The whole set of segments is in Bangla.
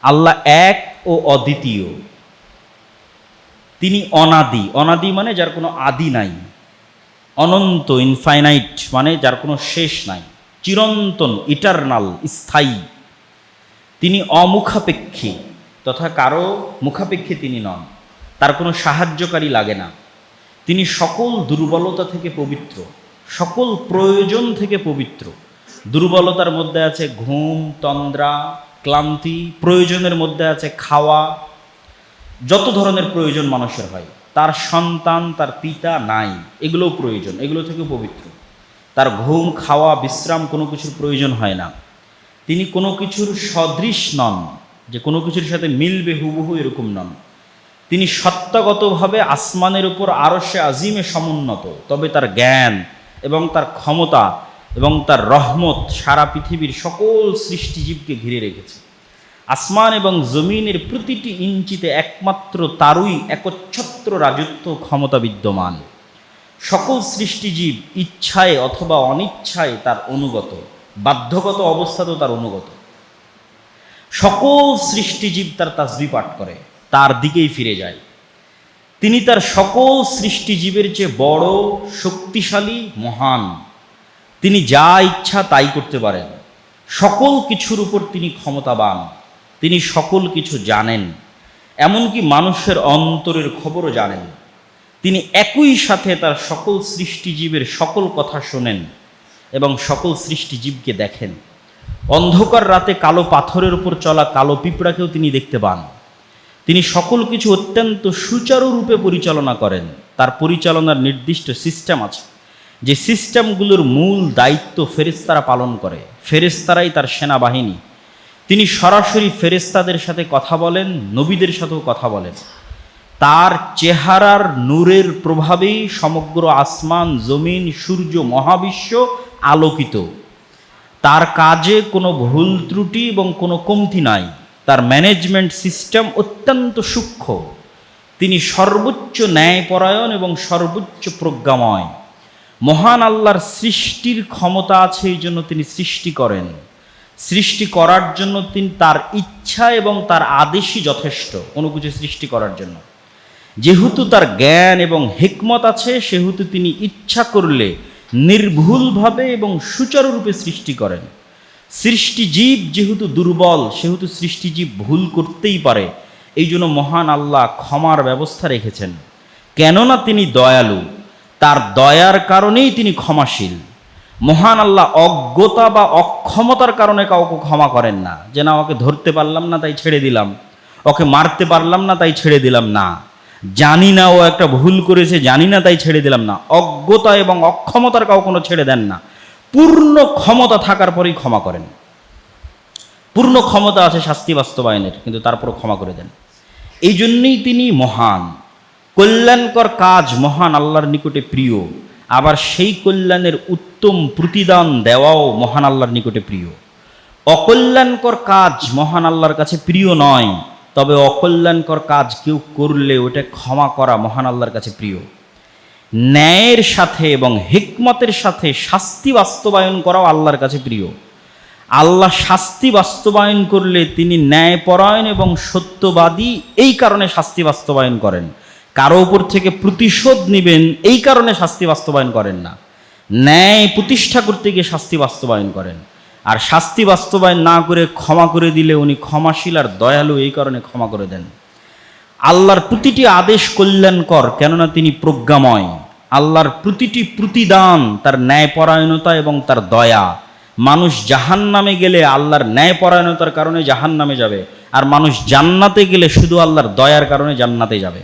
আল্লাহ এক ও অদ্বিতীয়। তিনি অনাদি, অনাদি মানে যার কোনো আদি নাই। অনন্ত, ইনফাইনাইট মানে যার কোনো শেষ নাই। চিরন্তন, ইটারনাল, স্থায়ী। তিনি অমুখাপেক্ষী, তথা কারো মুখাপেক্ষী তিনি নন। তার কোনো সাহায্যকারী লাগে না। তিনি সকল দুর্বলতা থেকে পবিত্র, সকল প্রয়োজন থেকে পবিত্র। দুর্বলতার মধ্যে আছে ঘুম, তন্দ্রা, ক্লান্তি। প্রয়োজনের মধ্যে আছে খাওয়া, যত ধরনের প্রয়োজন মানুষের হয়। তার সন্তান, তার পিতা নাই, এগুলোও প্রয়োজন, এগুলো থেকে পবিত্র। তার ঘুম, খাওয়া, বিশ্রাম কোনো কিছুর প্রয়োজন হয় না। তিনি কোনো কিছুর সদৃশ নন, যে কোনো কিছুর সাথে মিলবে হুবহু, এরকম নন। তিনি সত্তাগতভাবে আসমানের উপর আরশে আজিমে সমুন্নত, তবে তার জ্ঞান এবং তার ক্ষমতা এবং তার রহমত সারা পৃথিবীর সকল সৃষ্টিজীবকে ঘিরে রেখেছে। আসমান এবং জমিনের প্রতিটি ইঞ্চিতে একমাত্র তারই একচ্ছত্র রাজত্ব ক্ষমতা বিদ্যমান। সকল সৃষ্টিজীব ইচ্ছায় অথবা অনিচ্ছায় তার অনুগত, বাধ্যগত অবস্থাতেও তার অনুগত। সকল সৃষ্টিজীব তার তাসবিহ পাঠ করে, তার দিকেই ফিরে যায়। তিনি তার সকল সৃষ্টিজীবের চেয়ে বড়, শক্তিশালী, মহান। তিনি যা ইচ্ছা তাই করতে পারেন। সকল কিছুর উপর তিনি ক্ষমতাবান। তিনি সকল কিছু জানেন, এমনকি মানুষের অন্তরের খবরও জানেন। তিনি একই সাথে তার সকল সৃষ্টিজীবের সকল কথা শোনেন এবং সকল সৃষ্টিজীবকে দেখেন। অন্ধকার রাতে কালো পাথরের উপর চলা কালো পিঁপড়াকেও তিনি দেখতে পান। তিনি সকল কিছু অত্যন্ত সুচারুরূপে পরিচালনা করেন। তার পরিচালনার নির্দিষ্ট সিস্টেম আছে, যে সিস্টেমগুলোর মূল দায়িত্ব ফেরেশতারা পালন করে। ফেরেশতারাই তার সেনাবাহিনী। তিনি সরাসরি ফেরেশতাদের সাথে কথা বলেন, নবীদের সাথেও কথা বলেন। তার চেহারার নূরের প্রভাবেই সমগ্র আসমান, জমিন, সূর্য, মহাবিশ্ব আলোকিত। তার কাজে কোনো ভুল ত্রুটি এবং কোনো কমতি নাই। তার ম্যানেজমেন্ট সিস্টেম অত্যন্ত সূক্ষ্ম। তিনি সর্বোচ্চ ন্যায়পরায়ণ এবং সর্বোচ্চ প্রজ্ঞাময়। মহান আল্লাহর সৃষ্টির ক্ষমতা আছে, এই জন্য তিনি সৃষ্টি করেন। সৃষ্টি করার জন্য তিনি তার ইচ্ছা এবং তার আদেশই যথেষ্ট কোনো কিছু সৃষ্টি করার জন্য। যেহেতু তার জ্ঞান এবং হিকমত আছে, সেহেতু তিনি ইচ্ছা করলে নির্ভুলভাবে এবং সুচারুরূপে সৃষ্টি করেন। সৃষ্টিজীব যেহেতু দুর্বল, সেহেতু সৃষ্টিজীব ভুল করতেই পারে। এই জন্য মহান আল্লাহ ক্ষমার ব্যবস্থা রেখেছেন, কেননা তিনি দয়ালু। তার দয়ার কারণেই তিনি ক্ষমাশীল। মহান আল্লাহ অজ্ঞতা বা অক্ষমতার কারণে কাউকে ক্ষমা করেন না, যে না ওকে ধরতে পারলাম না তাই ছেড়ে দিলাম, ওকে মারতে পারলাম না তাই ছেড়ে দিলাম না, জানি না ও একটা ভুল করেছে জানি না তাই ছেড়ে দিলাম না। অজ্ঞতা এবং অক্ষমতার কাউ কোনো ছেড়ে দেন না। পূর্ণ ক্ষমতা থাকার পরেই ক্ষমা করেন। পূর্ণ ক্ষমতা আছে শাস্তি বাস্তবায়নের, কিন্তু তারপরও ক্ষমা করে দেন। এই জন্যই তিনি মহান। কল্যাণকর কাজ মহান আল্লাহর নিকটে প্রিয়, আবার সেই কল্যাণের উত্তম প্রতিদান দেওয়াও মহান আল্লাহর নিকটে প্রিয়। অকল্যাণকর কাজ মহান আল্লাহর কাছে প্রিয় নয়, তবে অকল্যাণকর কাজ কেউ করলে ওটা ক্ষমা করা মহান আল্লাহর কাছে প্রিয়। ন্যায়ের সাথে এবং হিকমতের সাথে শাস্তি বাস্তবায়ন করাও আল্লাহর কাছে প্রিয়। আল্লাহ শাস্তি বাস্তবায়ন করলে তিনি ন্যায়পরায়ণ এবং সত্যবাদী, এই কারণে শাস্তি বাস্তবায়ন করেন। কারো উপর থেকে প্রতিশোধ নেবেন এই কারণে শাস্তি বাস্তবায়ন করেন না। ন্যায় প্রতিষ্ঠা করতে গিয়ে শাস্তি বাস্তবায়ন করেন। আর শাস্তি বাস্তবায়ন না করে ক্ষমা করে দিলে উনি ক্ষমাশীল আর দয়ালু, এই কারণে ক্ষমা করে দেন। আল্লাহর প্রতিটি আদেশ কল্যাণকর, কেননা তিনি প্রজ্ঞাময়। আল্লাহর প্রতিটি প্রতিদান তার ন্যায়পরায়ণতা এবং তার দয়া। মানুষ জাহান্নামে গেলে আল্লাহর ন্যায়পরায়ণতার কারণে জাহান্নামে যাবে, আর মানুষ জান্নাতে গেলে শুধু আল্লাহর দয়ার কারণে জান্নাতে যাবে।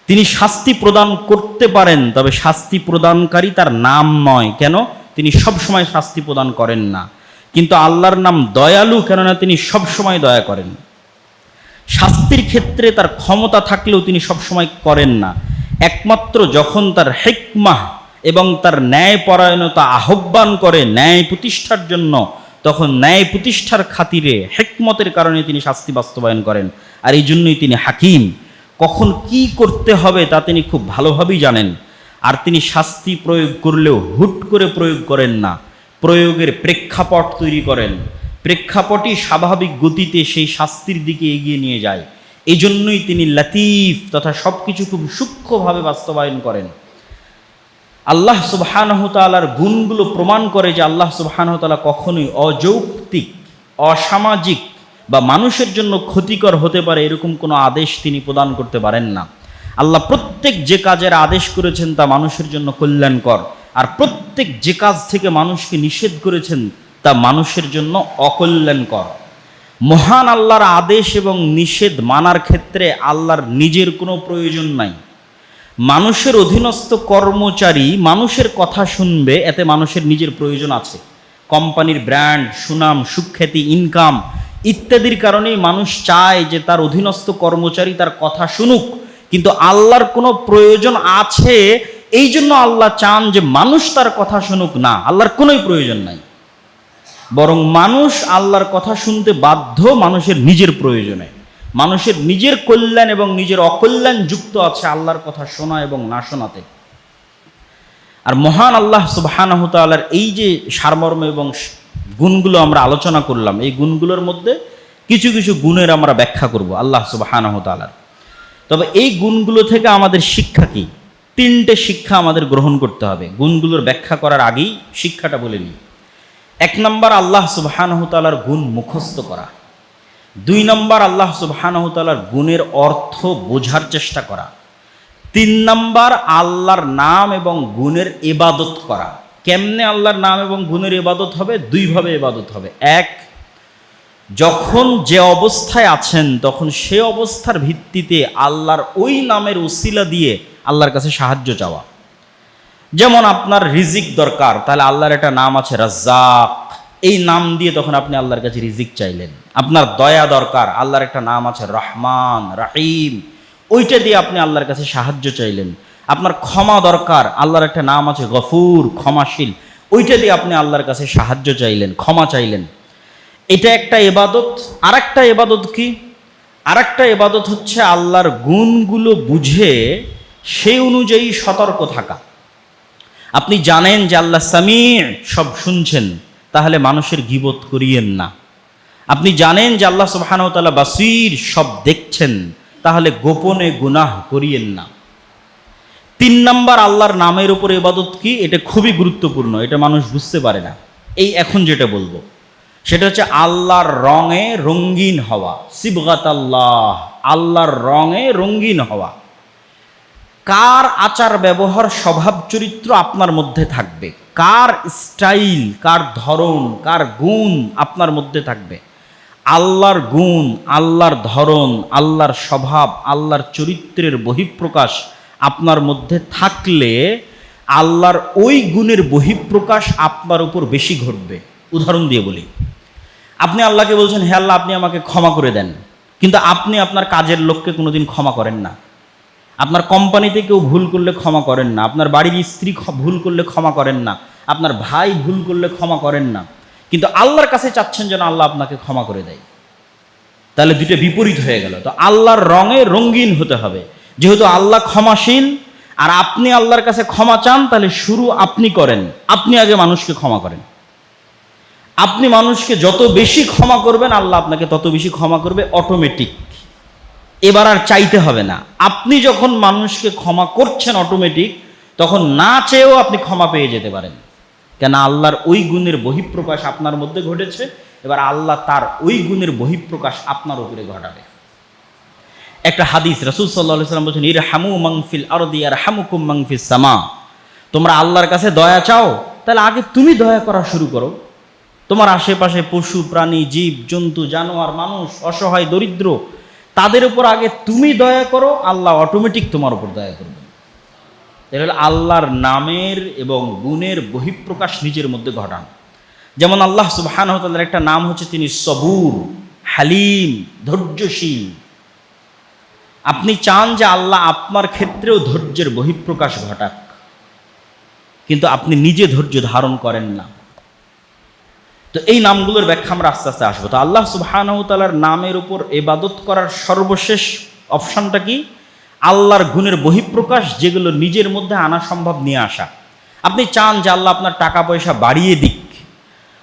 তিনি শাস্তি প্রদান করতে পারেন, তবে শাস্তি প্রদানকারী তার নাম নয়। কেন? তিনি সবসময় শাস্তি প্রদান করেন না। কিন্তু আল্লাহর নাম দয়ালু, কেননা তিনি সবসময় দয়া করেন। শাস্তির ক্ষেত্রে তার ক্ষমতা থাকলেও তিনি সবসময় করেন না। একমাত্র যখন তার হিকমাহ এবং তার ন্যায়পরায়ণতা আহ্বান করে ন্যায় প্রতিষ্ঠার জন্য, তখন ন্যায় প্রতিষ্ঠার খাতিরে হিকমতের কারণে তিনি শাস্তি বাস্তবায়ন করেন। আর এই জন্যই তিনি হাকিম। কখন কি করতে হবে তা তিনি খুব ভালোভাবেই জানেন। আর তিনি শাস্তি প্রয়োগ করলেও হুট করে প্রয়োগ করেন না, প্রয়োগের প্রেক্ষাপট তৈরি করেন। প্রেক্ষাপটই স্বাভাবিক গতিতে সেই শাস্তির দিকে এগিয়ে নিয়ে যায়। এই জন্যই তিনি লতিফ তথা সব কিছু খুব সূক্ষ্মভাবে বাস্তবায়ন করেন। আল্লাহ সুবহানাহু তাআলার গুণগুলো প্রমাণ করে যে আল্লাহ সুবহানাহু তাআলা কখনোই অযৌক্তিক, অসামাজিক বা মানুষের জন্য ক্ষতিকর হতে পারে এরকম কোনো আদেশ তিনি প্রদান করতে পারেন না। আল্লাহ প্রত্যেক যে কাজের আদেশ করেছেন তা মানুষের জন্য কল্যাণকর, আর প্রত্যেক যে কাজ থেকে মানুষকে নিষেধ করেছেন তা মানুষের জন্য অকল্যাণকর। মহান আল্লাহর আদেশ এবং নিষেধ মানার ক্ষেত্রে আল্লাহর নিজের কোনো প্রয়োজন নাই। মানুষের অধীনস্থ কর্মচারী মানুষের কথা শুনবে, এতে মানুষের নিজের প্রয়োজন আছে। কোম্পানির ব্র্যান্ড, সুনাম, সুখ্যাতি, ইনকাম ইত্যাদির কারণেই মানুষ চায় যে তার অধীনস্থ কর্মচারী তার কথা শুনুক, কিন্তু আল্লাহর কোনো প্রয়োজন আছে এই জন্য আল্লাহ চান যে মানুষ তার কথা শুনুক না, আল্লাহর কোনোই প্রয়োজন নাই। বরং মানুষ আল্লাহর কথা শুনতে বাধ্য মানুষের নিজের প্রয়োজনে। মানুষের নিজের কল্যাণ এবং নিজের অকল্যাণ যুক্ত আছে আল্লাহর কথা শোনা এবং না শোনাতে। আর মহান আল্লাহ সুবহানাহু তাআলার এই যে সারমর্ম এবং গুণগুলো আমরা আলোচনা করলাম, এই গুণগুলোর মধ্যে কিছু কিছু গুণের আমরা ব্যাখ্যা করব আল্লাহ সুবহানাহু তাআলার। তবে এই গুণগুলো থেকে আমাদের শিক্ষা কি? তিনটে শিক্ষা আমাদের গ্রহণ করতে হবে। গুণগুলোর ব্যাখ্যা করার আগেই শিক্ষাটা বলে নিই। 1 নম্বর, আল্লাহ সুবহানাহু তাআলার গুণ মুখস্থ করা। 2 নম্বর, আল্লাহ সুবহানাহু তাআলার গুণের অর্থ বোঝার চেষ্টা করা। 3 নম্বর, আল্লাহর নাম এবং গুণের ইবাদত করা। কেমনে আল্লাহর নাম এবং গুণের ইবাদত হবে? 2 ভাবে ইবাদত হবে। 1, যখন যে অবস্থায় আছেন তখন সে অবস্থার ভিত্তিতে আল্লাহর ওই নামের উসিলা দিয়ে আল্লাহর কাছে সাহায্য চাওয়া। যেমন আপনার রিজিক দরকার, তাহলে আল্লাহর একটা নাম আছে রাজ্জাক, এই নাম দিয়ে তখন আপনি আল্লাহর কাছে রিজিক চাইলেন। আপনার দয়া দরকার, আল্লাহর একটা নাম আছে রহমান রাহিম, ওইটা দিয়ে আপনি আল্লাহর কাছে সাহায্য চাইলেন। আপনার ক্ষমা দরকার, আল্লাহর একটা নাম আছে গফুর, ক্ষমাশীল, ওইটা দিয়ে আপনি আল্লাহর কাছে সাহায্য চাইলেন, ক্ষমা চাইলেন। এটা একটা ইবাদত। আর একটা ইবাদত কি? আর একটা ইবাদত হচ্ছে আল্লাহর গুণগুলো বুঝে সেই অনুযায়ী সতর্ক থাকা। আপনি জানেন যে আল্লাহ সামিউ, সব শুনছেন, তাহলে মানুষের গীবত করিয়েন না। আপনি জানেন যে আল্লাহ সুবহানাহু ওয়া তাআলা বাসীর, সব দেখছেন, তাহলে গোপনে গুনাহ করিয়েন না। 3 নম্বর, আল্লাহর নামের উপর ইবাদত কি? এটা খুবই গুরুত্বপূর্ণ, এটা মানুষ বুঝতে পারে না। এই এখন যেটা বলবো সেটা হচ্ছে আল্লাহর রঙে রঙিন হওয়া। সিবগাতাল্লাহ, আল্লাহর রঙে রঙিন হওয়া। কার আচার ব্যবহার, স্বভাব চরিত্র আপনার মধ্যে থাকবে, কার স্টাইল, কার ধরন, কার গুণ আপনার মধ্যে থাকবে। আল্লাহর গুণ, আল্লাহর ধরন, আল্লাহর স্বভাব, আল্লাহর চরিত্রের বহিঃপ্রকাশ আপনার মধ্যে থাকলে আল্লাহর ওই গুণের বহিঃপ্রকাশ আপনার উপর বেশি ঘটবে। উদাহরণ দিয়ে বলি, আপনি আল্লাহকে বলছেন, হে আল্লাহ আপনি আমাকে ক্ষমা করে দেন, কিন্তু আপনি আপনার কাজের লোককে কোনোদিন ক্ষমা করেন না। আপনার কোম্পানিতে কেউ ভুল করলে ক্ষমা করেন না। আপনার বাড়ির স্ত্রী ভুল করলে ক্ষমা করেন না। আপনার ভাই ভুল করলে ক্ষমা করেন না। কিন্তু আল্লাহর কাছে চাচ্ছেন যেন আল্লাহ আপনাকে ক্ষমা করে দেয়। তাহলে দুটো বিপরীত হয়ে গেল। তো আল্লাহর রঙে রঙিন হতে হবে। যেহেতু আল্লাহ ক্ষমাশীল আর আপনি আল্লাহর কাছে ক্ষমা চান, তাহলে শুরু আপনি করেন। আপনি আগে মানুষকে ক্ষমা করেন। আপনি মানুষকে যত বেশি ক্ষমা করবেন আল্লাহ আপনাকে তত বেশি ক্ষমা করবে, অটোমেটিক। এবার আর চাইতে হবে না। আপনি যখন মানুষকে ক্ষমা করছেন অটোমেটিক, তখন না চেয়েও আপনি ক্ষমা পেয়ে যেতে পারেন। কেন? আল্লাহর ওই গুণের বহিঃপ্রকাশ আপনার মধ্যে ঘটেছে। এবার আল্লাহ তার ওই গুণের বহিঃপ্রকাশ আপনার উপরে ঘটাবে। একটা হাদিস, রাসূল সাল্লাল্লাহু আলাইহি ওয়াসাল্লাম বলেছেন, ইরহামু মান ফিল আরদি ইয়ারহামুকুম মান ফিস সামা। তোমরা আল্লাহর কাছে দয়া চাও, তাহলে আগে তুমি দয়া করা শুরু করো। তোমার আশেপাশে পশু প্রাণী, জীব জন্তু, জানোয়ার, মানুষ, অসহায়, দরিদ্র, তাদের উপর আগে তুমি দয়া করো, আল্লাহ অটোমেটিক তোমার উপর দয়া করবেন। এটা হলো আল্লাহর নামের এবং গুণের বহিঃপ্রকাশ নিজের মধ্যে ঘটান। যেমন আল্লাহ সুবহানাহু ওয়া তাআলার একটা নাম হচ্ছে তিনি সবুর, হালিম, ধৈর্যশীল। আপনি চান যে আল্লাহ আপনার ক্ষেত্রেও ধৈর্যের বহিঃপ্রকাশ ঘটাক, কিন্তু আপনি নিজে ধৈর্য ধারণ করেন না। তো এই নামগুলোর ব্যাখ্যা আমরা আস্তে আস্তে আসবো। তো আল্লাহ সুবহানাহু ওয়া তাআলার নামের উপর ইবাদত করার সর্বশেষ অপশনটা কি? আল্লাহর গুণের বহিঃপ্রকাশ, যেগুলো নিজের মধ্যে আনা সম্ভব নিয়ে আসা। আপনি চান যে আল্লাহ আপনার টাকা পয়সা বাড়িয়ে দিক,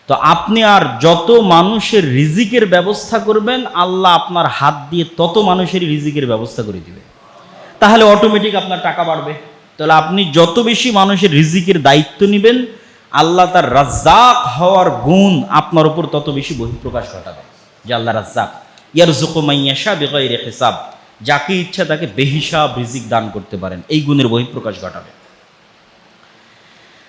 তো আপনি আর যত মানুষের রিজিকের ব্যবস্থা করবেন, আল্লাহ আপনার হাত দিয়ে তত মানুষের রিজিকের ব্যবস্থা করে দিবে। তাহলে অটোমেটিক আপনার টাকা বাড়বে। তাহলে আপনি যত বেশি মানুষের রিজিকের দায়িত্ব নেবেন, আল্লাহ তার রাজ্জাক হওয়ার গুণ আপনার উপর তত বেশি বহিঃপ্রকাশ ঘটাবে, যে আল্লাহ রাজ্জাক, ইয়ারযুকু মান ইয়াশা বিগাইরি হিসাব, যাকে ইচ্ছা তাকে বেহিসাব রিজিক দান করতে পারেন, এই গুণের বহিঃপ্রকাশ ঘটাবে।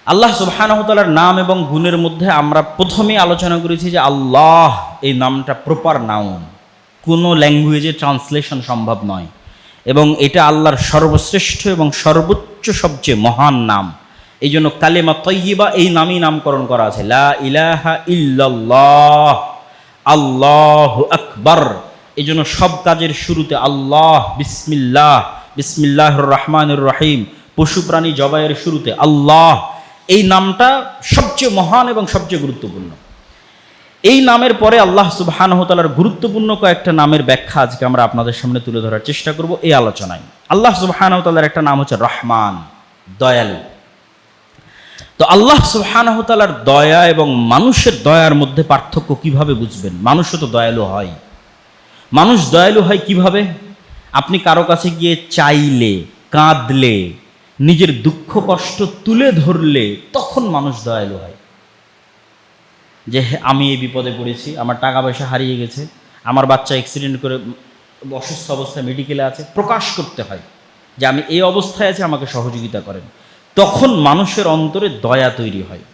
আল্লাহ সুবহানাহু ওয়া তাআলার নাম এবং গুণের মধ্যে আমরা প্রথমেই আলোচনা করেছি যে আল্লাহ এই নামটা প্রপার নাউন, কোনো ল্যাঙ্গুয়েজে ট্রান্সলেশন সম্ভব নয়, এবং এটা আল্লাহর সর্বশ্রেষ্ঠ এবং সর্বোচ্চ সবচেয়ে মহান নাম। এই জন্য কালেমা তয়্যিবা এই নামই নামকরণ করা আছে, লা ইলাহা ইল্লাল্লাহ, আল্লাহু আকবার। এই জন্য সব কাজের শুরুতে আল্লাহ, বিসমিল্লাহ, বিসমিল্লাহির রহমানির রহিম, পশু প্রাণী জবাইয়ের শুরুতে আল্লাহ, এই নামটা সবচেয়ে মহান এবং সবচেয়ে গুরুত্বপূর্ণ। এই নামের পরে আল্লাহ সুবহানাহু ওয়া তাআলার গুরুত্বপূর্ণ কয়েকটা নামের ব্যাখ্যা আজকে আমরা আপনাদের সামনে তুলে ধরার চেষ্টা করব এই আলোচনায়। আল্লাহ সুবহানাহু ওয়া তাআলার একটা নাম হচ্ছে রহমান, দয়ালু। তো আল্লাহ সুবহানাহু ওয়া তাআলার দয়া এবং মানুষের দয়ার মধ্যে পার্থক্য কিভাবে বুঝবেন? মানুষও তো দয়ালু হয়। মানুষ দয়ালু হয় কিভাবে? আপনি কারো কাছে গিয়ে চাইলে, কাঁদলে, নিজের দুঃখ কষ্ট তুলে ধরলে তখন মানুষ দয়ালু হয়। যে আমি এই বিপদে পড়েছি, আমার টাকা পয়সা হারিয়ে গেছে, আমার বাচ্চা অ্যাক্সিডেন্ট করে অসুস্থ অবস্থায় মেডিকেলে আছে, প্রকাশ করতে হয় যে আমি এই অবস্থায় আছি, আমাকে সহযোগিতা করেন। তখন মানুষের অন্তরে দয়া তৈরি হয়।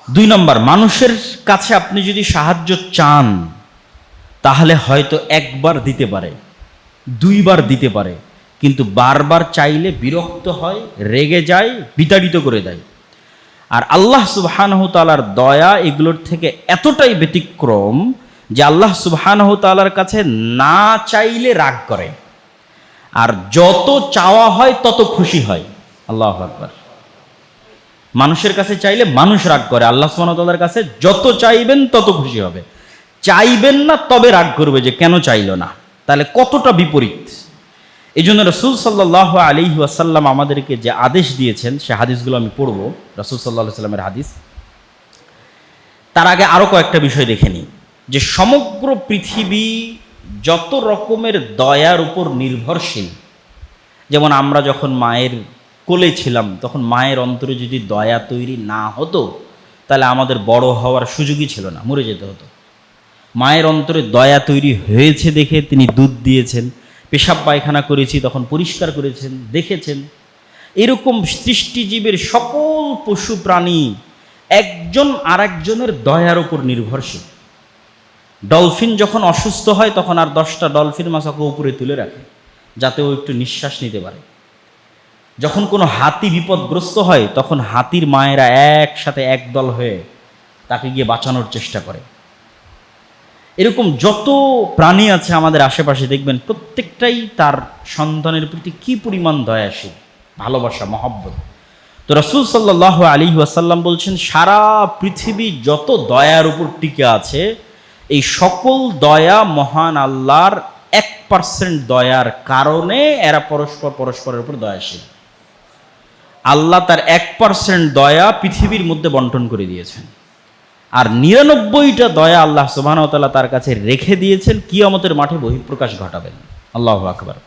2 নম্বর, মানুষের কাছে আপনি যদি সাহায্য চান তাহলে হয়তো একবার দিতে পারে, 2 বার দিতে পারে, কিন্তু বারবার চাইলে বিরক্ত হয়, রেগে যায়, বিতাড়িত করে দেয়। আর আল্লাহ সুবহানাহু তাআলার দয়া এগুলোর থেকে এতটাই ব্যতিক্রম যে আল্লাহ সুবহানাহু তাআলার কাছে না চাইলে রাগ করে, আর যত চাওয়া হয় তত খুশি হয়। আল্লাহু আকবার। মানুষের কাছে চাইলে মানুষ রাগ করে, আল্লাহ সুবহানাহু তাআলার কাছে যত চাইবেন তত খুশি হবে। চাইবেন না তবে রাগ করবে যে কেন চাইল না। তাহলে কতটা বিপরীত। এই জন্য রাসূল সাল্লাল্লাহু আলাইহি ওয়াসাল্লাম আমাদেরকে যে আদেশ দিয়েছেন, সে হাদিসগুলো আমি পড়ব, রাসূল সাল্লাল্লাহু আলাইহি ওয়াসাল্লামের হাদিস। তার আগে আরও কয়েকটা বিষয় দেখে নিই, যে সমগ্র পৃথিবী যত রকমের দয়ার উপর নির্ভরশীল, যেমন আমরা যখন মায়ের কোলে ছিলাম তখন মায়ের অন্তরে যদি দয়া তৈরি না হতো তাহলে আমাদের বড় হওয়ার সুযোগই ছিল না, মরে যেতে হতো। মায়ের অন্তরে দয়া তৈরি হয়েছে দেখে তিনি দুধ দিয়েছেন, পেশাব পায়খানা করেছি তখন পরিষ্কার করেছেন, দেখেছেন। এরকম সৃষ্টিজীবের সকল পশু প্রাণী একজন আরেকজনের দয়ার উপর নির্ভরশীল। ডলফিন যখন অসুস্থ হয় তখন আর 10টা ডলফিন মাছকে উপরে তুলে রাখে যাতে ও একটু নিঃশ্বাস নিতে পারে। যখন কোনো হাতি বিপদগ্রস্ত হয় তখন হাতির মায়েরা একসাথে একদল হয়ে তাকে গিয়ে বাঁচানোর চেষ্টা করে। এরকম যত প্রাণী আছে আমাদের আশেপাশে দেখবেন প্রত্যেকটাই তার সন্তানের প্রতি কি পরিমাণ দয়াশীল, ভালোবাসা, মহব্বত। তো রাসূল সাল্লাল্লাহু আলাইহি ওয়াসাল্লাম বলছেন সারা পৃথিবী যত দয়ার উপর টিকে আছে, এই সকল দয়া মহান আল্লাহর 1% দয়ার কারণে এরা পরস্পরের উপর দয়াশীল। আল্লাহ তার 1% দয়া পৃথিবীর মধ্যে বন্টন করে দিয়েছেন, আর 99টা দয়া আল্লাহ সুবহানাহু ওয়া তাআলা তার কাছে রেখে দিয়েছেন, কিয়ামতের মাঠে বহিঃপ্রকাশ ঘটাবেন। আল্লাহু আকবার।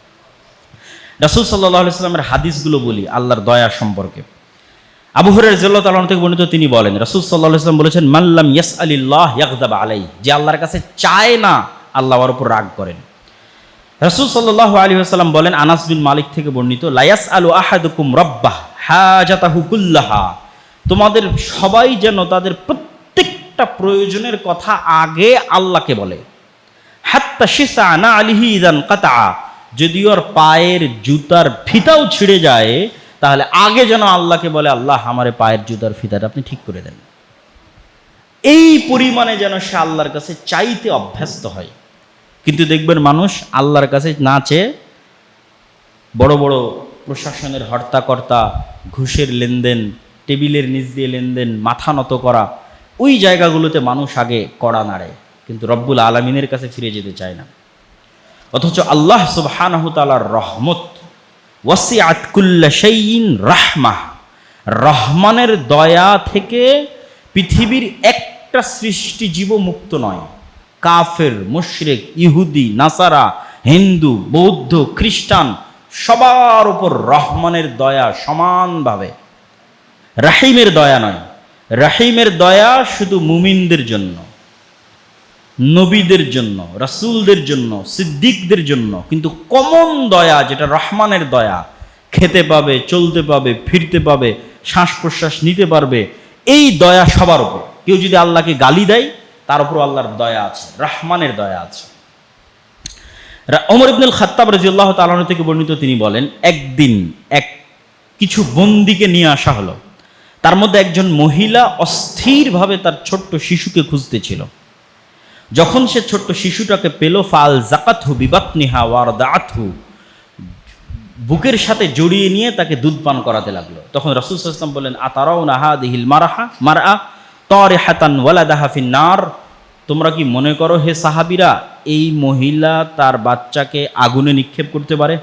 রাসূল সাল্লাল্লাহু আলাইহি ওয়াসাল্লামের হাদিসগুলো বলি আল্লাহর দয়া সম্পর্কে। আবু হুরায়রা রাদিয়াল্লাহু তাআলা থেকে বর্ণিত, তিনি বলেন রাসূল সাল্লাল্লাহু আলাইহি ওয়াসাল্লাম বলেছেন, মান লাম ইয়াসআলিল্লাহ ইয়াগযাব আলাইহি, যে আল্লাহর কাছে চায় না আল্লাহর উপর রাগ করেন। রাসূল সাল্লাল্লাহু আলাইহি ওয়াসাল্লাম বলেন, আনাস বিন মালিক থেকে বর্ণিত, লা ইয়াসআলু আহাদুকুম রাব্বাহ হাজাতাহু কুল্লাহা, তোমাদের সবাই যেন তাদের প্রত্যেকটা প্রয়োজনের কথা আগে আল্লাহকে বলে। হাত্তা শিসা না আলিহি ইযান কাতা, যদি ওর পায়ের জুতার ফিতাও ছিঁড়ে যায় তাহলে আগে যেন আল্লাহকে বলে, আল্লাহ আমারে পায়ের জুতার ফিতাটা আপনি ঠিক করে দেন। এই পরিমাণে যেন সে আল্লাহর কাছে চাইতে অভ্যস্ত হয়। কিন্তু দেখবেন মানুষ আল্লাহর কাছে না চেয়ে বড় বড় প্রশাসনের হর্তাকর্তা, ঘুষের লেনদেন, টেবিলের নিচ দিয়ে লেনদেন, মাথা নত করা, ওই জায়গাগুলোতে মানুষ আগে কড়া নাড়ে, কিন্তু রব্বুল আলামিনের কাছে ফিরে যেতে চায় না। অথচ আল্লাহ সুবহানাহু তাআলার রহমত, ওয়াসিআত কুল্লা শাইইন রাহমাহ, রহমানের দয়া থেকে পৃথিবীর একটা সৃষ্টি জীব মুক্ত নয়। কাফের, মুশরিক, ইহুদি, নাসারা, হিন্দু, বৌদ্ধ, খ্রিস্টান সবার উপর রহমানের দয়া সমানভাবে। রাহিমের দয়া নয়, রাহিমের দয়া শুধু মুমিনদের জন্য, নবীদের জন্য, রাসূলদের জন্য, সিদ্দিকদের জন্য। কিন্তু কমন দয়া যেটা রহমানের দয়া, খেতে পাবে, চলতে পাবে, ফিরতে পাবে, শ্বাস প্রশ্বাস নিতে পারবে, এই দয়া সবার উপর। কেউ যদি আল্লাহকে গালি দেয় তার উপর আল্লাহর দয়া আছে, রহমানের দয়া আছে। ওমর ইবনুল খাত্তাব রাদিয়াল্লাহু তাআলা আনহু থেকে বর্ণিত, তিনি বলেন, একদিন কিছু বন্দীকে নিয়ে আসা হলো। তার মধ্যে একজন মহিলা অস্থিরভাবে তার ছোট্ট শিশুকে খুঁজতেছিল। যখন সে ছোট্ট শিশুটাকে পেল, ফাল জাকাতহু বিবাতনিহা ওয়ারদাআতহু, বুকের সাথে জড়িয়ে নিয়ে তাকে দুধ পান করাতে লাগলো। তখন রাসূল সাল্লাল্লাহু আলাইহি ওয়াসাল্লাম বললেন, আতারাউনা হাদিহিল মারআ তারিহাতান ওয়ালাদাহা ফিন্নার, তোমরা কি মনে করো হে সাহাবীরা, এই মহিলা তার বাচ্চাকে আগুনে নিক্ষেপ করতে পারে?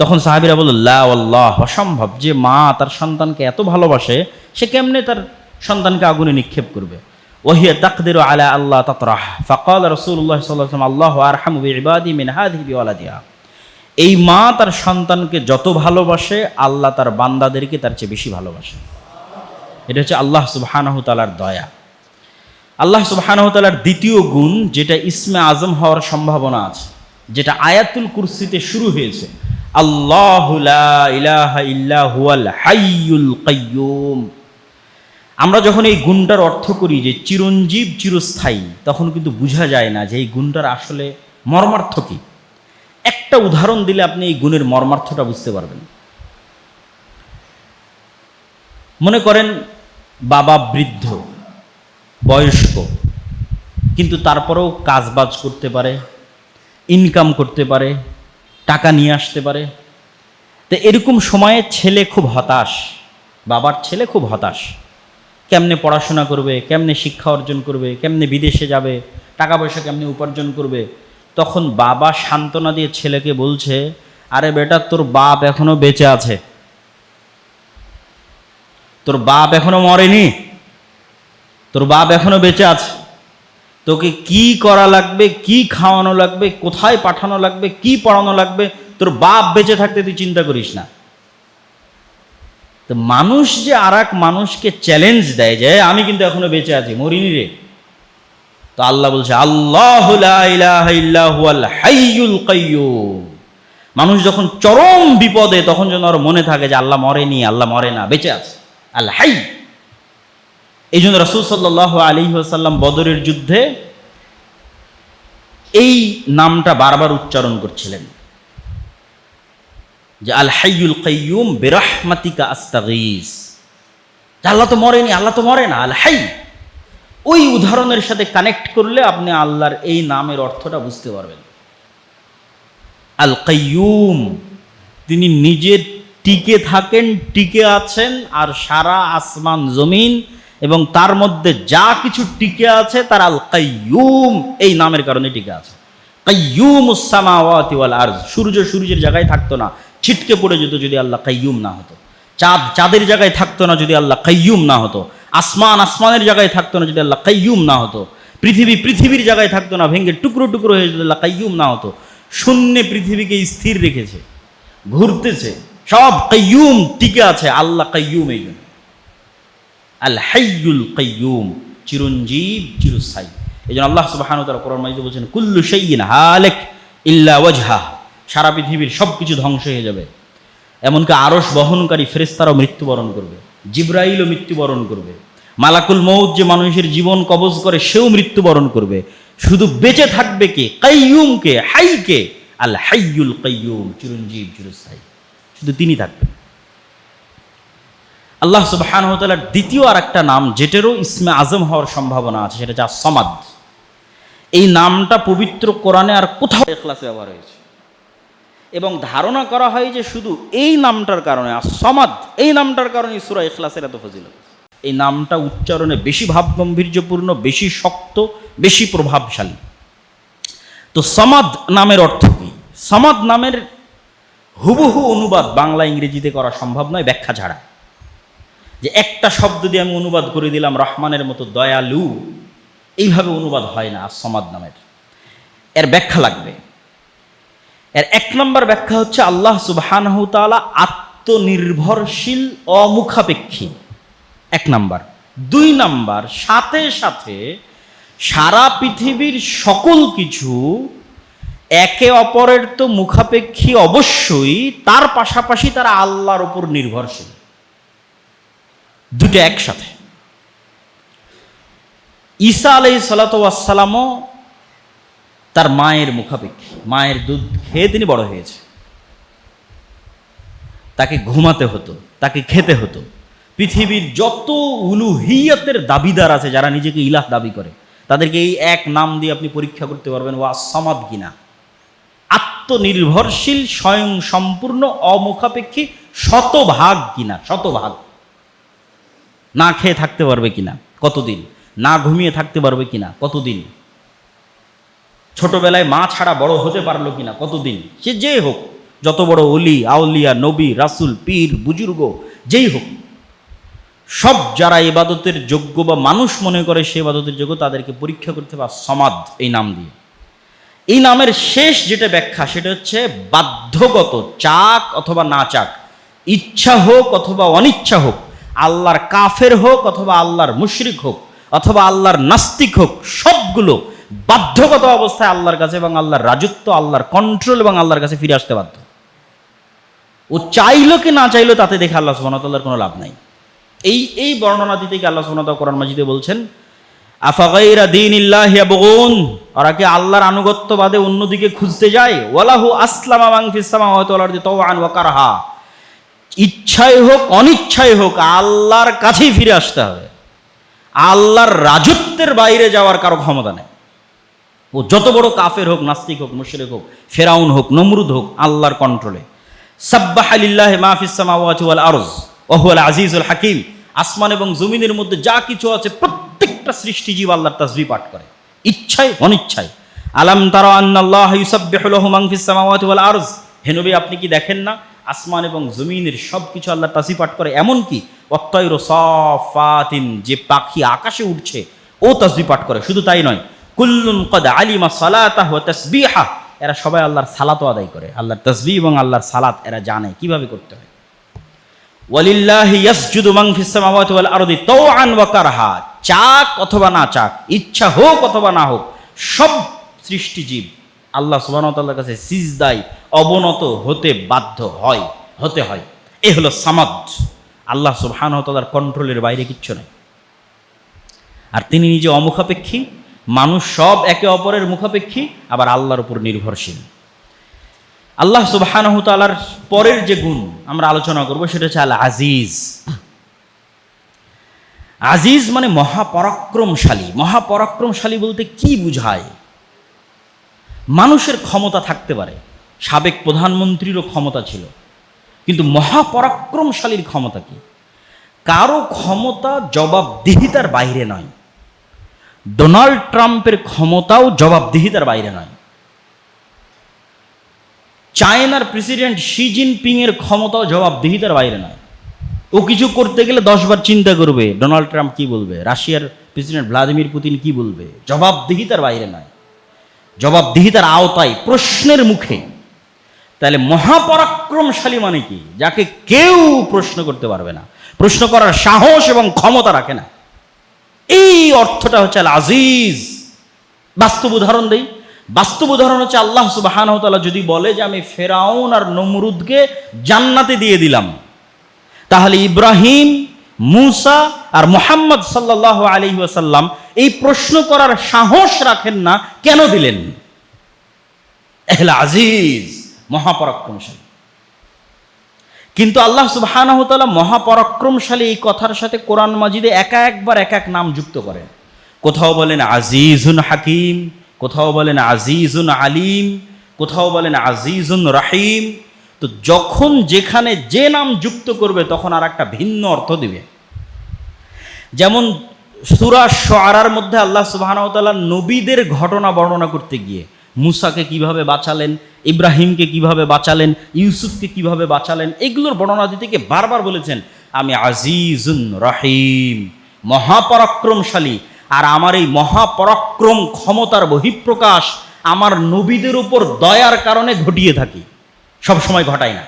তখন সাহাবীরা বলল, লা ওয়াল্লাহ, অসম্ভব। যে মা তার সন্তানকে এত ভালোবাসে, সে কেমনে তার সন্তানকে আগুনে নিক্ষেপ করবে? ওয়াহিয়া তাকদিরু আলা আল্লাহ তাতরাহ। ফাকাল রাসূলুল্লাহ সাল্লাল্লাহু আলাইহি ওয়াসাল্লাম, আল্লাহু আরহামু বিইবাদি মিন হাযিহি বিওয়ালাদিহা। এই মা তার সন্তানকে যত ভালোবাসে, আল্লাহ তার বান্দাদেরকে তার চেয়ে বেশি ভালোবাসে। এটা হচ্ছে আল্লাহ সুবহানাহু তাআলার দয়া। আল্লাহ সুবহানাহু তাআলার দ্বিতীয় গুণ, যেটা ইসমে আজম হওয়ার সম্ভাবনা আছে, যেটা আয়াতুল কুরসিতে শুরু হয়েছে, আল্লাহু লা ইলাহা ইল্লা হুয়াল হাইয়ুল কাইয়্যুম। আমরা যখন এই গুণটার অর্থ করি যে চিরঞ্জীব, চিরস্থায়ী, তখন কিন্তু বোঝা যায় না যে এই গুণটার আসলে মর্মার্থ কি। একটা উদাহরণ দিলে আপনি এই গুণের মর্মার্থটা বুঝতে পারবেন। মনে করেন বাবা বৃদ্ধ, বয়স্ক, কিন্তু তারপরেও কাজবাজ করতে পারে, ইনকাম করতে পারে, টাকা নিয়ে আসতে পারে। তো এরকম সময়ে ছেলে খুব হতাশ, বাবার ছেলে খুব হতাশ। কেমনে পড়াশোনা করবে, কেমনে শিক্ষা অর্জন করবে, কেমনে বিদেশে যাবে, টাকা পয়সা কেমনে উপার্জন করবে। তখন বাবা সান্ত্বনা দিয়ে ছেলেকে বলছে, আরে বেটা, তোর বাপ এখনো বেঁচে আছে, তোর বাপ এখনো মরেনি, তোর বাপ এখনো বেঁচে আছে। তোকে কি করা লাগবে, কি খাওয়ানো লাগবে, কোথায় পাঠানো লাগবে, কি পড়ানো লাগবে, তোর বাপ বেঁচে থাকতে তুই চিন্তা করিস না। তো মানুষ যে আর এক মানুষকে চ্যালেঞ্জ দেয় যে আমি কিন্তু এখনো বেঁচে আছি, মরিনি রে, তো আল্লাহ বলছে, আল্লাহু লা ইলাহা ইল্লা হুয়াল হাইয়ুল কাইয়্যুম। মানুষ যখন চরম বিপদে, তখন যেন ওর মনে থাকে যে আল্লাহ মরেনি, আল্লাহ মরে না, বেঁচে আছে, আল হাই। এই জন্য রাসূল সাল্লাল্লাহু আলাইহি ওয়াসাল্লাম বদরের যুদ্ধে এই নামটা বারবার উচ্চারণ করছিলেন যে আল হাইয়ুল কাইয়্যুম বিরহমাতিকা আস্তাগীস। আল্লাহ তো মরেনি, আল্লাহ তো মরে না, আল হাই। ওই উদাহরণের সাথে কানেক্ট করলে আপনি আল্লাহর এই নামের অর্থটা বুঝতে পারবেন। আল কাইয়্যুম, তিনি নিজে টিকে থাকেন, টিকে আছেন, আর সারা আসমান জমিন এবং তার মধ্যে যা কিছু টিকে আছে তার আল কাইয়্যুম এই নামের কারণে টিকে আছে। কাইয়্যুমুস সামাওয়াতি ওয়াল আরজ, সূর্য সূর্যের জায়গায় থাকতো না, ছিটকে পড়ে যেত যদি আল্লাহ কাইয়্যুম না হতো। চাঁদ চাঁদের জায়গায় থাকতো না যদি আল্লাহ কাইয়্যুম না হতো। আসমান আসমানের জায়গায় থাকতো না যদি আল্লাহ কাইয়্যুম না হতো। পৃথিবী পৃথিবীর জায়গায় থাকতো না, ভেঙে টুকরো টুকরো হয়ে যদি আল্লাহ কাইয়্যুম না হতো। শূন্যে পৃথিবীকে স্থির রেখেছে, ঘুরতেছে, সব কাইয়্যুম টিকে আছে, আল্লাহ কাইয়্যুম। এই জন্য আল হাইয়ুল কাইয়্যুম, চিরঞ্জীব, চিরস্থায়ী। এই জন্য আল্লাহ সুবহানাহু ওয়া তাআলা কোরআন মাজিদে বলছেন, কুল্লু শাইইন হালিক ইল্লা ওয়াজহা, সারা পৃথিবীর সব কিছু ধ্বংস হয়ে যাবে, এমনকি আরশ বহনকারী ফেরেশতারাও মৃত্যুবরণ করবে, জিবরাইলও মৃত্যুবরণ করবে, মালাকুল মউত যে মানুষের জীবন কবজ করে সেও মৃত্যুবরণ করবে। শুধু বেঁচে থাকবে কে? কাইয়্যুমকে, হাইকে, আল হাইয়ুল কাইয়্যুম, চিরঞ্জীব, চিরস্থায়ী, শুধু তিনি থাকবেন। আল্লাহ সুবহানাহু ওয়া তাআলার দ্বিতীয় আর একটা নাম, যেটারও ইসমে আজম হওয়ার সম্ভাবনা আছে, সেটা হচ্ছে আস-সামাদ। এই নামটা পবিত্র কোরআনে আর কোথাও ইখলাসে ব্যবহার হয়েছে, এবং ধারণা করা হয় যে শুধু এই নামটার কারণে, আস-সামাদ এই নামটার কারণে সূরা ইখলাসের এত ফজিলত। এই নামটা উচ্চারণে বেশি ভাবগম্ভীর্যপূর্ণ, বেশি শক্ত, বেশি প্রভাবশালী। তো সামাদ নামের অর্থ কি? সামাদ নামের হুবহু অনুবাদ বাংলা ইংরেজিতে করা সম্ভব নয় ব্যাখ্যা ছাড়া। যে একটা শব্দ দিয়ে আমি অনুবাদ করে দিলাম রহমানের মতো দয়ালু, এইভাবে অনুবাদ হয় না আস-সামাদ নামের। এর ব্যাখ্যা লাগবে। এর এক নম্বর ব্যাখ্যা হচ্ছে আল্লাহ সুবহানাহু তাআলা আত্মনির্ভরশীল, অমুখাপেক্ষী, এক নাম্বার। দুই নাম্বার, সাথে সাথে সারা পৃথিবীর সকল কিছু একে অপরের তো মুখাপেক্ষী অবশ্যই, তার পাশাপাশি তারা আল্লাহর উপর নির্ভরশীল। দুটো একসাথে। ঈসা আলাইহিস সালাতু ওয়াস সালামও তার মায়ের মুখাপেক্ষী, মায়ের দুধ খেয়ে তিনি বড় হয়েছে। তাকে ঘুমাতে হতো, তাকে খেতে হতো। পৃথিবীর যত উলুহিয়তের দাবিদার আছে, যারা নিজেকে ইলাহ দাবি করে, তাদেরকে এই এক নাম দিয়ে আপনি পরীক্ষা করতে পারবেন ওয়া সামাদ কিনা। আত্মনির্ভরশীল, স্বয়ং সম্পূর্ণ, অমুখাপেক্ষী, শতভাগ কিনা, শতভাগ। না খেয়ে থাকতে পারবে কিনা, কতদিন? না ঘুমিয়ে থাকতে পারবে কিনা, কতদিন? ছোটবেলায় মা ছাড়া বড় হতে পারলো কিনা, কতদিন? সে যে হোক, যত বড় অলি, আউলিয়া, নবী, রাসূল, পীর, বুজুর্গ যেই হোক, সব যারা ইবাদতের যোগ্য বা মানুষ মনে করে সে ইবাদতের যোগ্য, তাদেরকে পরীক্ষা করতে হবে সমাদ এই নাম দিয়ে। এই নামের শেষ যেটা ব্যাখ্যা, সেটা হচ্ছে বাধ্যগত, চাক অথবা না চাক, ইচ্ছা হোক অথবা অনিচ্ছা হোক, আল্লাহর কাফের হোক অথবা আল্লাহর মুশরিক হোক অথবা আল্লাহর নাস্তিক হোক, সবগুলো বাধ্যগত অবস্থায় আল্লাহর কাছে এবং আল্লাহর রাজত্ব, আল্লাহর কন্ট্রোল এবং আল্লাহর কাছে ফিরে আসতে বাধ্য। ও চাইলো কি না চাইলো তাতে দেখে আল্লাহ সুবহানাহু ওয়া তাআলার কোনো লাভ নাই। এই বর্ণনা দিতে গিয়ে আল্লাহ সুবহানাহু ওয়া তাআলা কোরআন মাজিদে বলছেন, আফাগাইরা দীনিল্লাহি ইয়াবগুন, ওরা কি আল্লাহর আনুগত্য বাদে অন্যদিকে খুঁজতে যায়? ওয়ালাহু আসলামা মান ফিস সামাওয়াতি ওয়াল আরদি তাওআন ওয়া কারহা, ইচ্ছাই হোক অনিচ্ছাই হোক আল্লাহর কাছেই ফিরে আসতে হবে। আল্লাহর রাজত্বের বাইরে যাওয়ার কারো ক্ষমতা নেই। ও যত বড় কাফের হোক, নাস্তিক হোক, মুশরিক হোক, ফেরাউন হোক, নমরুদ হোক, আল্লাহর কন্ট্রোলে। সাব্বাহা লিল্লাহি মা ফিস সামাওয়াতি ওয়াল আরজ ওয়া হুয়াল আজিজুল হাকিম, আসমান এবং জমিনের মধ্যে যা কিছু আছে প্রত্যেকটা সৃষ্টিজীব আল্লাহর তাসবিহ পাঠ করে, ইচ্ছায় অনিচ্ছায়। আলাম তারা আন্নাল্লাহা ইউসাব্বিহু লাহু মান ফিস সামাওয়াতি ওয়াল আরজ, হে নবী আপনি কি দেখেন না আসমান এবং জমিনের সব কিছু আল্লাহর তাসবিহ পাঠ করে। এমনকি ওয়াত্তায়রু সাফাতিন, যে পাখি আকাশে উঠছে ও তাসবিহ পাঠ করে। শুধু তাই নয়, কুল্লুন ক্বাদ আলিমা সালাতাহু ওয়া তাসবিহা, এরা সবাই আল্লাহর সালাতও আদায় করে। আল্লাহর তাসবিহ এবং আল্লাহর সালাত এরা জানে কিভাবে করতে হয়। ওয়ালিল্লাহি ইয়াসজুদু মান ফিস সামাওয়াতি ওয়াল আরদি তাওআন ওয়া কারহা, চাক অথবা না চাক, ইচ্ছা হোক অথবা না হোক, সব সৃষ্টিজীব আল্লাহ সুবহানাহু ওয়া তাআলার কাছে সিজদায় অবনত হতে বাধ্য হয়, হতে হয়। এ হলো সামাদ। আল্লাহ সুবহানাহু ওয়া তাআলার কন্ট্রোলের বাইরে কিচ্ছু নেই। আর তিনি নিজে অমুখাপেক্ষী, মানুষ সব একে অপরের মুখাপেক্ষী, আবার আল্লাহর উপর নির্ভরশীল। আল্লাহ সুবহানাহু ওয়া তাআলার পরের যে গুণ আমরা আলোচনা করব সেটা হচ্ছে আল আজিজ। আজিজ মানে মহাপরাক্রমশালী। মহাপরাক্রমশালী বলতে কি বুঝায়? মানুষের ক্ষমতা থাকতে পারে, সাবেক প্রধানমন্ত্রীরও ক্ষমতা ছিল, কিন্তু মহাপরাক্রমশালীর ক্ষমতা কি? কারো ক্ষমতা জবাবদিহিতার বাইরে নয়। ডোনাল্ড ট্রাম্পের ক্ষমতাও জবাবদিহিতার বাইরে নয়। চায়নার প্রেসিডেন্ট শি জিনপিং এর ক্ষমতাও জবাবদিহিতার বাইরে নয়। ও কিছু করতে গেলে 10 বার চিন্তা করবে ডোনাল্ড ট্রাম্প কি বলবে, রাশিয়ার প্রেসিডেন্ট ভ্লাদিমির পুতিন কি বলবে। জবাবদিহিতার বাইরে নয়, জবাবদিহিতার আওতায়, প্রশ্নের মুখে। তাহলে মহাপরাক্রমশালী মানে কি? যাকে কেউ প্রশ্ন করতে পারবে না, প্রশ্ন করার সাহস এবং ক্ষমতা রাখে না। এই অর্থটা হচ্ছে আল আজিজ। বাস্তব উদাহরণ দেই। বাস্তব উদাহরণ হচ্ছে আল্লাহ সুবহানাহু ওয়া তাআলা যদি বলে যে আমি ফেরাউন আর নমরুদকে জান্নাতে দিয়ে দিলাম, তাহলে ইব্রাহিম, মুসা আর মুহাম্মদ সাল্লাল্লাহু আলাইহি ওয়াসাল্লাম এই প্রশ্ন করার সাহস রাখেন না, কেন দিলেন? আল আজিজ, মহাপরাক্রমশালী। কিন্তু আল্লাহ সুবহানাহু ওয়া তাআলা মহাপরাক্রমশালী এই কথার সাথে কোরআন মাজিদে একবার এক এক নাম যুক্ত করেন। কোথাও বলেন আজিজুন হাকিম, কোথাও বলেন আজিজুন আলিম, কোথাও বলেন আজিজুন রাহিম। তো যখন যেখানে যে নাম যুক্ত করবে তখন আর একটা ভিন্ন অর্থ দিবে। যেমন সূরা শুআরার মধ্যে আল্লাহ সুবহানাহু ওয়া তাআলা নবীদের ঘটনা বর্ণনা করতে গিয়ে মুসাকে কিভাবে বাঁচালেন, ইব্রাহিমকে কিভাবে বাঁচালেন, ইউসুফকে কিভাবে বাঁচালেন, এগুলোর বর্ণনা দিতে গিয়ে বারবার বলেছেন আমি আজিজুন রহিম, মহাপরাক্রমশালী। আর আমার এই মহাপরাক্রম ক্ষমতার বহিঃপ্রকাশ আমার নবীদের উপর দয়ার কারণে ঘটিয়ে থাকি, সব সময় ঘটাই না।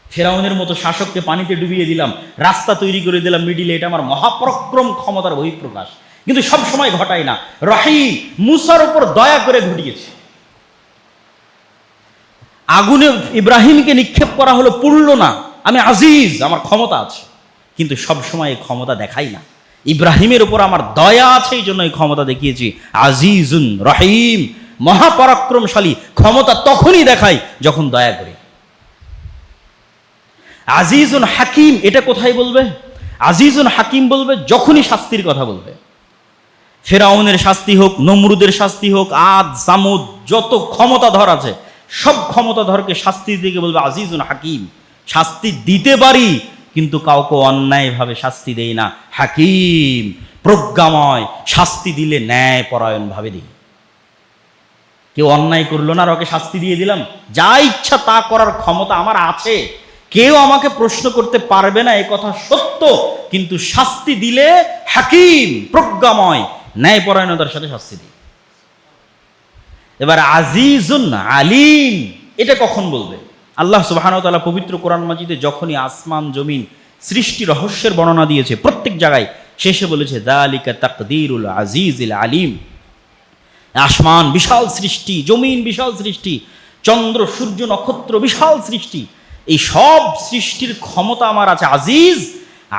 ফেরাউনের মতো শাসককে পানিতে ডুবিয়ে দিলাম, রাস্তা তৈরি করে দিলাম মিডিলে, এটা আমার মহাপরাক্রম ক্ষমতার বহিঃপ্রকাশ, কিন্তু সব সময় ঘটাই না। রহিম, মুসার উপর দয়া করে ঘটিয়েছে। আগুনে ইব্রাহিমকে নিক্ষেপ করা হলো, পুড়ল না, আমি আজিজ, আমার ক্ষমতা আছে, কিন্তু সব সময় এই ক্ষমতা দেখাই না। ইব্রাহিমের উপর আমার দয়া আছে, এই জন্য এই ক্ষমতা দেখিয়েছি। আজিজুন রহিম, মহাপরাক্রমশালী, ক্ষমতা তখনই দেখাই যখন দয়া করি। আজিজুন হাকিম, এটা কোথায় বলবে? আজিজুন হাকিম বলবে যখনই শাস্তির কথা বলবে। ফেরাউনের শাস্তি হোক, নমরুদের শাস্তি হোক, আদ সামুদ যত ক্ষমতাধর আছে সব ক্ষমতাধরকে শাস্তি দিতে বলবে আজিজুন হাকিম। শাস্তি দিতে পারি কিন্তু কাউকে অন্যায়ভাবে শাস্তি দেই না। হাকিম, প্রজ্ঞাময়, শাস্তি দিলে ন্যায় পরায়ণ ভাবে দিই। কেউ অন্যায় করলো না আর ওকে শাস্তি দিয়ে দিলাম, যা ইচ্ছা তা করার ক্ষমতা আমার আছে, কেউ আমাকে প্রশ্ন করতে পারবে না, এ কথা সত্য, কিন্তু শাস্তি দিলে হাকিম, প্রজ্ঞাময়, ন্যায়পরায়ণতার সাথে শাস্তি দিই। এবার আজিজুন আলিম, এটা কখন বলবে? আল্লাহ সুবহানাহু ওয়া তাআলা পবিত্র কোরআন মাজিদে যখনই আসমান জমিন সৃষ্টি রহস্যের বর্ণনা দিয়েছে, প্রত্যেক জায়গায় শেষে বলেছে যালিকা তাকদীরুল আজিজিল আলিম। আসমান বিশাল সৃষ্টি, জমিন বিশাল সৃষ্টি, চন্দ্র সূর্য নক্ষত্র বিশাল সৃষ্টি, এই সব সৃষ্টির ক্ষমতা আমার আছে, আজিজ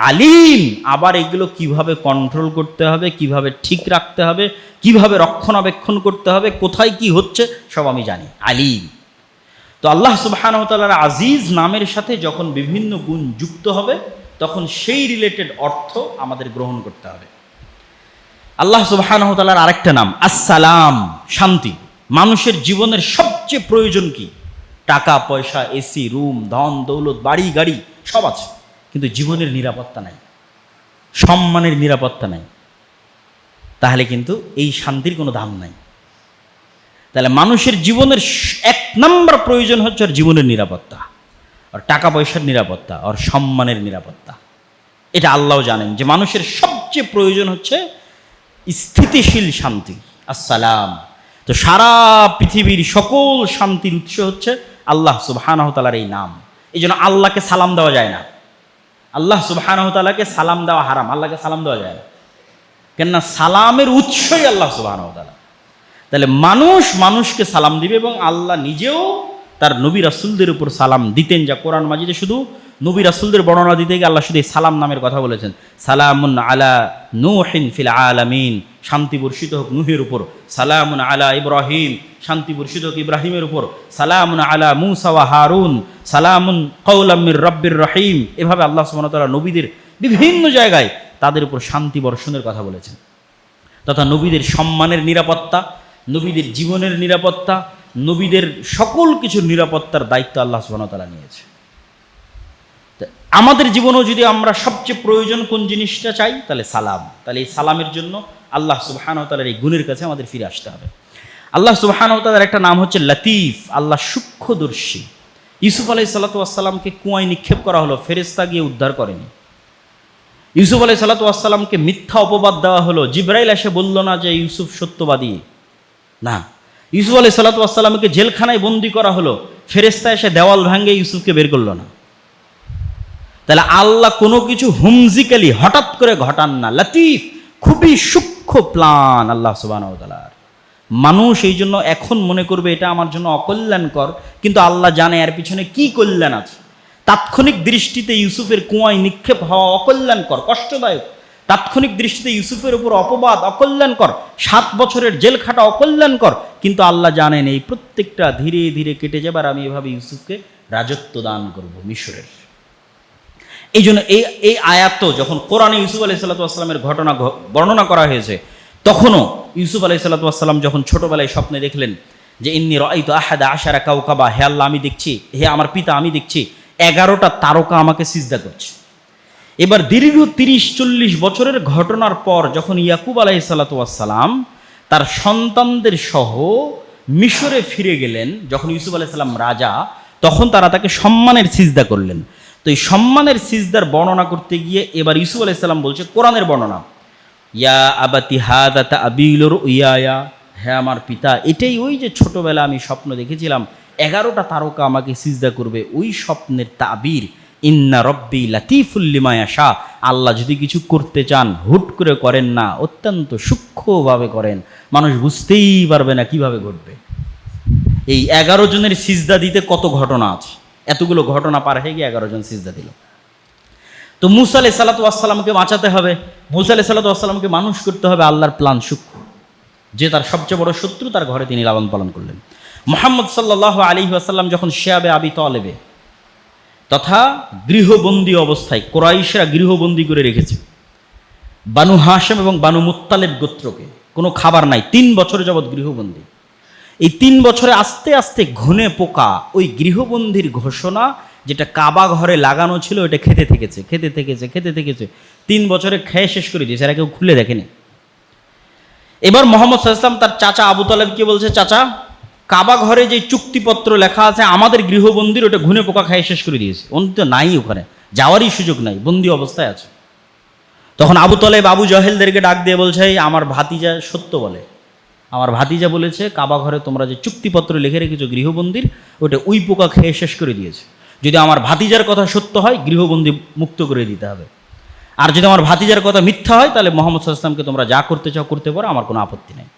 আলিম। আবার এগুলো কিভাবে কন্ট্রোল করতে হবে, কিভাবে ঠিক রাখতে হবে, কিভাবে রক্ষণাবেক্ষণ করতে হবে, কোথায় কি হচ্ছে সব আমি জানি, আলিম। তো আল্লাহ সুবহানাহু ওয়া তাআলার আজিজ নামের সাথে যখন বিভিন্ন গুণ যুক্ত হবে তখন সেই রিলেটেড অর্থ আমাদের গ্রহণ করতে হবে। আল্লাহ সুবহানাহু ওয়া তাআলার আরেকটা নাম আসসালাম, শান্তি। মানুষের জীবনের সবচেয়ে প্রয়োজন কি? টাকা পয়সা, এসি রুম, ধন দৌলত, বাড়ি গাড়ি সব আছে, কিন্তু জীবনের নিরাপত্তা নাই, সম্মানের নিরাপত্তা নাই, তাহলে কিন্তু এই শান্তির কোনো দাম নাই। তাহলে মানুষের জীবনের এক নম্বর প্রয়োজন হচ্ছে ওর জীবনের নিরাপত্তা, আর টাকা পয়সার নিরাপত্তা, আর সম্মানের নিরাপত্তা। এটা আল্লাহ জানেন যে মানুষের সবচেয়ে প্রয়োজন হচ্ছে স্থিতিশীল শান্তি, আসসালাম। তো সারা পৃথিবীর সকল শান্তির উৎস হচ্ছে আল্লাহ সুবহানাহু ওয়া তাআলার এই নাম। এই জন্য আল্লাহকে সালাম দেওয়া যায় না, আল্লাহ সুবহানাহু ওয়া তাআলাকে সালাম দেওয়া হারাম, আল্লাহকে সালাম দেওয়া যায় না, কেননা সালামের উৎসই আল্লাহ সুবহানাহু ওয়া তাআলা। তাহলে মানুষ মানুষকে সালাম দিবে, এবং আল্লাহ নিজেও তার নবী রাসূলদের উপর সালাম দিতেন, যা কোরআন মাজিদে শুধু নবী রাসূলদের বর্ণনা দিতে গিয়ে আল্লাহ শুধু এই সালাম নামের কথা বলেছেন। সালামুন আলা নূহিন ফিল আলামিন, শান্তি বর্ষিত হোক নূহের উপর। সালামুন আলা ইব্রাহিম, শান্তি বর্ষিত হোক ইব্রাহিমের উপর। সালামুন আলা মূসা ওয়া হারুন, সালামুন কাওলাম মির রাব্বির রহিম। এভাবে আল্লাহ সুবহানাহু ওয়া তাআলা নবীদের বিভিন্ন জায়গায় তাদের উপর শান্তি বর্ষণের কথা বলেছেন। তথা নবীদের সম্মানের নিরাপত্তা, নবীদের জীবনের নিরাপত্তা, নবীদের সকল কিছুর নিরাপত্তার দায়িত্ব আল্লাহ সুবহানাহু ওয়া তাআলা নিয়েছে। আমাদের জীবনেও যদি আমরা সবচেয়ে প্রয়োজন কোন জিনিসটা চাই, তাহলে সালাম। তাহলে এই সালামের জন্য আল্লাহ সুবহানাহু ওয়া তাআলার এই গুণের কাছে আমাদের ফিরে আসতে হবে। আল্লাহ সুবহানাহু ওয়া তাআলার একটা নাম হচ্ছে লতিফ, আল্লাহ সূক্ষ্মদর্শী। ইউসুফ আলাইহিস সালাতু ওয়াস সালামকে কুয়ায় নিক্ষেপ করা হলো, ফেরেশতা গিয়ে উদ্ধার করেনি। ইউসুফ আলাইহিস সালাতু ওয়াস সালামকে মিথ্যা অপবাদ দেওয়া হলো, জিবরাইল এসে বলল না যে ইউসুফ সত্যবাদী, না। ইউসুফ আলাইহিস সালাতু ওয়াস সালামকে জেলখানায় বন্দি করা হলো, ফেরেশতা এসে দেওয়াল ভাঙে ইউসুফকে বের করলো না। তাহলে আল্লাহ কোনো কিছু হুমজিক্যালি হঠাৎ করে ঘটান না, লতিফ, খুবই সূক্ষ্ম প্ল্যান আল্লাহ সুবহানাহু ওয়া তাআলার। মানুষ এই জন্য এখন মনে করবে এটা আমার জন্য অকল্যাণকর, কিন্তু আল্লাহ জানে এর পিছনে কি কল্যাণ আছে। তাৎক্ষণিক দৃষ্টিতে ইউসুফের কুয়ায় নিক্ষেপ হওয়া অকল্যাণকর, কষ্টদায়ক। তাৎক্ষণিক দৃষ্টিতে ইউসুফের উপর অপবাদ অকল্যাণকর, 7 বছরের জেল খাটা অকল্যাণকর, কিন্তু আল্লাহ জানেন এই প্রত্যেকটা ধীরে ধীরে কেটে যাবে, আর আমি এভাবে ইউসুফকে রাজত্ব দান করব মিশরের। এই জন্য এই আয়াত যখন কোরআনে ইউসুফ আলাইহিস সালাতু ওয়াস সালামের ঘটনা বর্ণনা করা হয়েছে, তখনও ইউসুফ আলাইহিস সালাতু ওয়াস সালাম যখন ছোটবেলায় স্বপ্নে দেখলেন যে ইন্নী রাআইতু আহাদা আশারা কাওকাবা, হে আল্লাহ আমি দেখছি, হে আমার পিতা আমি দেখছি 11টা তারকা আমাকে সিজদা করছে। এবার দীর্ঘ 30-40 বছরের ঘটনার পর যখন ইয়াকুব আলাইহিস সালাতু ওয়াস সালাম তার সন্তানদের সহ মিশরে ফিরে গেলেন, যখন ইউসুফ আলাইহিস সালাম রাজা, তখন তারা তাকে সম্মানের সিজদা করলেন। তো এই সম্মানের সিজদার বর্ণনা করতে গিয়ে এবার ইউসুফ আলাইহিস সালাম বলছে কোরআনের বর্ণনা, ইয়া আবাতি হাদা তাবিলুর ইয়ায়া, হ্যাঁ আমার পিতা, এটাই ওই যে ছোটবেলা আমি স্বপ্ন দেখেছিলাম 11টা তারকা আমাকে সিজদা করবে, ওই স্বপ্নের তাবির। ইন্না রব্বি লাতিফুল লিমা ইয়াশা, আল্লাহ যদি কিছু করতে চান হুট করে করেন না, অত্যন্ত সূক্ষ্মভাবে করেন, মানুষ বুঝতেই পারবে না কিভাবে ঘটবে। এই 11 জনের সিজদা দিতে কত ঘটনা আছে, এতগুলো ঘটনা পার হয়ে গিয়ে 11 জন সিজদা দিল। তো মুসা আলাইহিস সালাতু ওয়াস সালামকে বাঁচাতে হবে, মুসা আলাইহিস সালাতু ওয়াস সালামকে মানুষ করতে হবে, আল্লাহর প্ল্যান সূক্ষ্ম। যে তার সবচেয়ে বড় শত্রু, তার ঘরে তিনি লালন পালন করলেন। মুহাম্মদ সাল্লাল্লাহু আলাইহি ওয়াসাল্লাম যখন শিয়াবে আবি তালেবে তথা গৃহবন্দী অবস্থায়, কুরাইশরা গৃহবন্দী করে রেখেছে বানু হাশেম এবং বানু মুত্তালিব গোত্রকে, কোনো খাবার নাই, 3 বছর যাবৎ গৃহবন্দী। এই 3 বছরে আস্তে আস্তে ঘুনে পোকা ওই গৃহবন্দির ঘোষণা যেটা কাবা ঘরে লাগানো ছিল ওটা খেতে থেকেছে 3 বছরে খেয়ে শেষ করে দিয়েছে, এরা কেউ খুলে দেখেনি। এবার মোহাম্মদ সাল্লাল্লাহু আলাইহি ওয়াসাল্লাম তার চাচা আবু তালেবকে বলছে, চাচা, কাবা ঘরে যে চুক্তিপত্র লেখা আছে আমাদের গৃহবন্দির, ওটা ঘুনে পোকা খেয়ে শেষ করে দিয়েছে, অন্ত নাই, ওখানে যাওয়ারই সুযোগ নাই, বন্দি অবস্থায় আছে। তখন আবু তালেব আবু জহেলদেরকে ডাক দিয়ে বলছে, আমার ভাতিজা সত্য বলে, আমার ভাতিজা বলেছে কাবা ঘরে তোমরা যে চুক্তিপত্র লিখে রেখেছো গৃহবন্দির, ওটা উই পোকা খেয়ে শেষ করে দিয়েছে। যদি আমার ভাতিজার কথা সত্য হয় গৃহবন্দী মুক্ত করে দিতে হবে, আর যদি আমার ভাতিজার কথা মিথ্যা হয় তাহলে মোহাম্মদ সাল্লাল্লাহু আলাইহি ওয়াসাল্লামকে তোমরা যা করতে চাও করতে পারো, আমার কোনো আপত্তি নেই।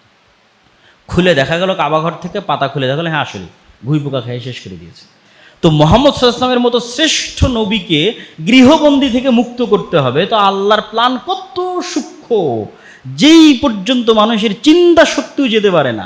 খুলে দেখা গেল কাবা ঘর থেকে পাতা খুলে দেখা গেল, হ্যাঁ আসলে ঘুই পোকা খেয়ে শেষ করে দিয়েছে। তো মোহাম্মদ সাল্লাল্লাহু আলাইহি ওয়াসাল্লামের মতো শ্রেষ্ঠ নবীকে গৃহবন্দী থেকে মুক্ত করতে হবে, তো আল্লাহর প্ল্যান কত সূক্ষ্ম, যেই পর্যন্ত মানুষের চিন্তা শক্তিও যেতে পারে না।